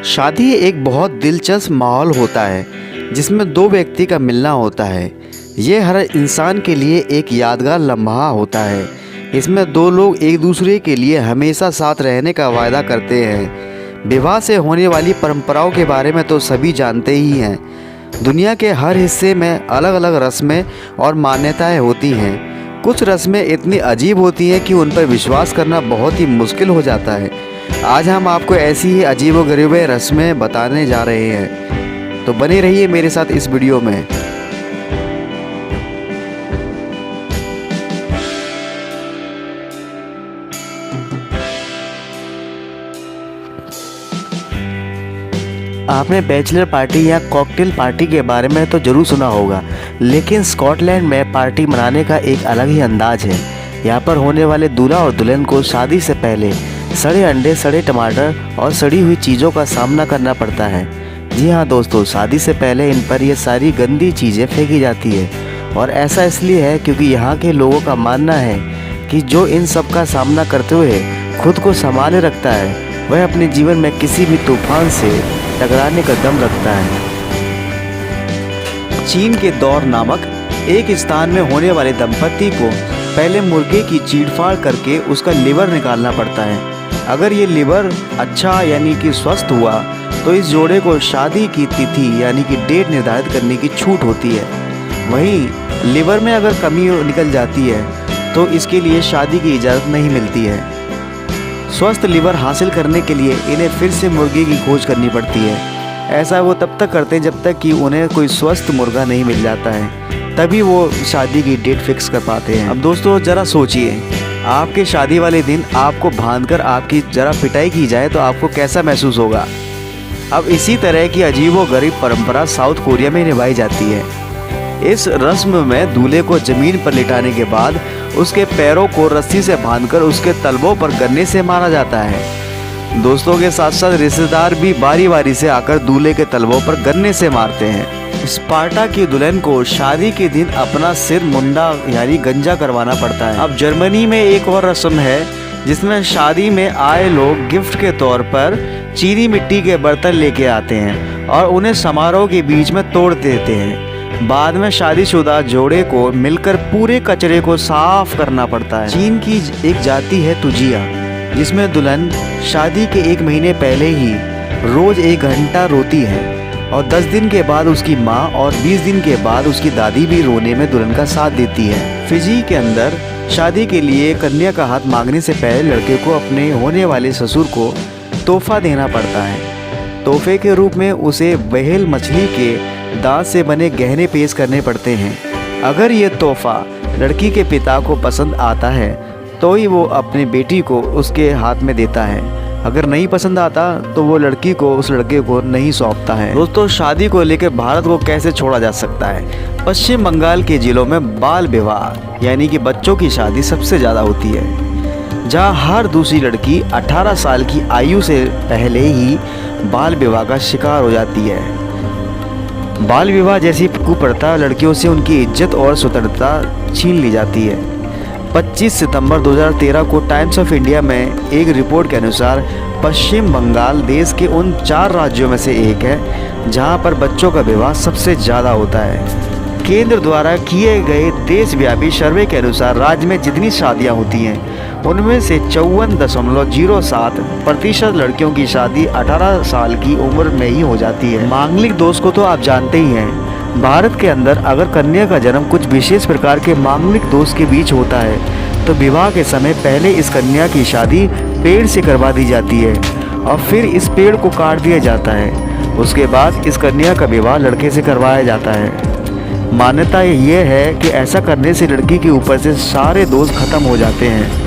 शादी एक बहुत दिलचस्प माहौल होता है जिसमें दो व्यक्ति का मिलना होता है। ये हर इंसान के लिए एक यादगार लम्हा होता है। इसमें दो लोग एक दूसरे के लिए हमेशा साथ रहने का वायदा करते हैं। विवाह से होने वाली परंपराओं के बारे में तो सभी जानते ही हैं। दुनिया के हर हिस्से में अलग अलग रस्में और मान्यताएं होती हैं। कुछ रस्में इतनी अजीब होती हैं कि उन पर विश्वास करना बहुत ही मुश्किल हो जाता है। आज हम आपको ऐसी ही अजीबोगरीब रस्में बताने जा रहे हैं, तो बने रहिए मेरे साथ इस वीडियो में। आपने बैचलर पार्टी या कॉकटेल पार्टी के बारे में तो ज़रूर सुना होगा, लेकिन स्कॉटलैंड में पार्टी मनाने का एक अलग ही अंदाज है। यहाँ पर होने वाले दूल्हा और दुल्हन को शादी से पहले सड़े अंडे, सड़े टमाटर और सड़ी हुई चीज़ों का सामना करना पड़ता है। जी हाँ दोस्तों, शादी से पहले इन पर ये सारी गंदी चीज़ें फेंकी जाती है। और ऐसा इसलिए है क्योंकि यहाँ के लोगों का मानना है कि जो इन सब का सामना करते हुए खुद को संभाले रखता है, वह अपने जीवन में किसी भी तूफान से टकराने का दम रखता है। चीन के दौर नामक एक स्थान में होने वाले दंपति को पहले मुर्गे की चीरफाड़ करके उसका लिवर निकालना पड़ता है। अगर ये लिवर अच्छा यानी कि स्वस्थ हुआ तो इस जोड़े को शादी की तिथि यानी कि डेट निर्धारित करने की छूट होती है। वहीं लिवर में अगर कमी निकल जाती है तो इसके लिए शादी की इजाज़त नहीं मिलती है। स्वस्थ लिवर हासिल करने के लिए इन्हें फिर से मुर्गे की खोज करनी पड़ती है। ऐसा वो तब तक करते हैं जब तक कि उन्हें कोई स्वस्थ मुर्गा नहीं मिल जाता है, तभी वो शादी की डेट फिक्स कर पाते हैं। अब दोस्तों ज़रा सोचिए, आपके शादी वाले दिन आपको बांधकर आपकी ज़रा पिटाई की जाए तो आपको कैसा महसूस होगा। अब इसी तरह की अजीबोगरीब परंपरा साउथ कोरिया में निभाई जाती है। इस रस्म में दूल्हे को ज़मीन पर लिटाने के बाद उसके पैरों को रस्सी से बांधकर उसके तलवों पर गन्ने से मारा जाता है। दोस्तों के साथ साथ रिश्तेदार भी बारी बारी से आकर दूल्हे के तलवों पर गन्ने से मारते हैं। स्पार्टा की दुल्हन को शादी के दिन अपना सिर मुंडा यानी गंजा करवाना पड़ता है। अब जर्मनी में एक और रस्म है जिसमें शादी में आए लोग गिफ्ट के तौर पर चीनी मिट्टी के बर्तन लेके आते हैं और उन्हें समारोह के बीच में तोड़ देते हैं। बाद में शादीशुदा जोड़े को मिलकर पूरे कचरे को साफ करना पड़ता है। चीन की एक जाति है तुजिया, जिसमें दुल्हन शादी के 1 महीने पहले ही रोज 1 घंटा रोती है और 10 दिन के बाद उसकी माँ और 20 दिन के बाद उसकी दादी भी रोने में दुल्हन का साथ देती है। फिजी के अंदर शादी के लिए कन्या का हाथ मांगने से पहले लड़के को अपने होने वाले ससुर को तोहफा देना पड़ता है। तोहफे के रूप में उसे व्हेल मछली के दांत से बने गहने पेश करने पड़ते हैं। अगर ये तोहफा लड़की के पिता को पसंद आता है तो ही वो अपनी बेटी को उसके हाथ में देता है। अगर नहीं पसंद आता तो वो लड़की को उस लड़के को नहीं सौंपता है। दोस्तों, शादी को लेकर भारत को कैसे छोड़ा जा सकता है। पश्चिम बंगाल के जिलों में बाल विवाह यानी कि बच्चों की शादी सबसे ज़्यादा होती है, जहां हर दूसरी लड़की 18 साल की आयु से पहले ही बाल विवाह का शिकार हो जाती है। बाल विवाह जैसी कुप्रथा लड़कियों से उनकी इज्जत और स्वतंत्रता छीन ली जाती है। 25 सितंबर 2013 को टाइम्स ऑफ इंडिया में एक रिपोर्ट के अनुसार पश्चिम बंगाल देश के उन 4 राज्यों में से एक है जहां पर बच्चों का विवाह सबसे ज़्यादा होता है। केंद्र द्वारा किए गए देशव्यापी सर्वे के अनुसार राज्य में जितनी शादियां होती हैं उनमें से 54.07% लड़कियों की शादी 18 साल की उम्र में ही हो जाती है। मांगलिक दोष को तो आप जानते ही हैं। भारत के अंदर अगर कन्या का जन्म कुछ विशेष प्रकार के मांगलिक दोष के बीच होता है तो विवाह के समय पहले इस कन्या की शादी पेड़ से करवा दी जाती है और फिर इस पेड़ को काट दिया जाता है। उसके बाद इस कन्या का विवाह लड़के से करवाया जाता है। मान्यता यह है कि ऐसा करने से लड़की के ऊपर से सारे दोष खत्म हो जाते हैं।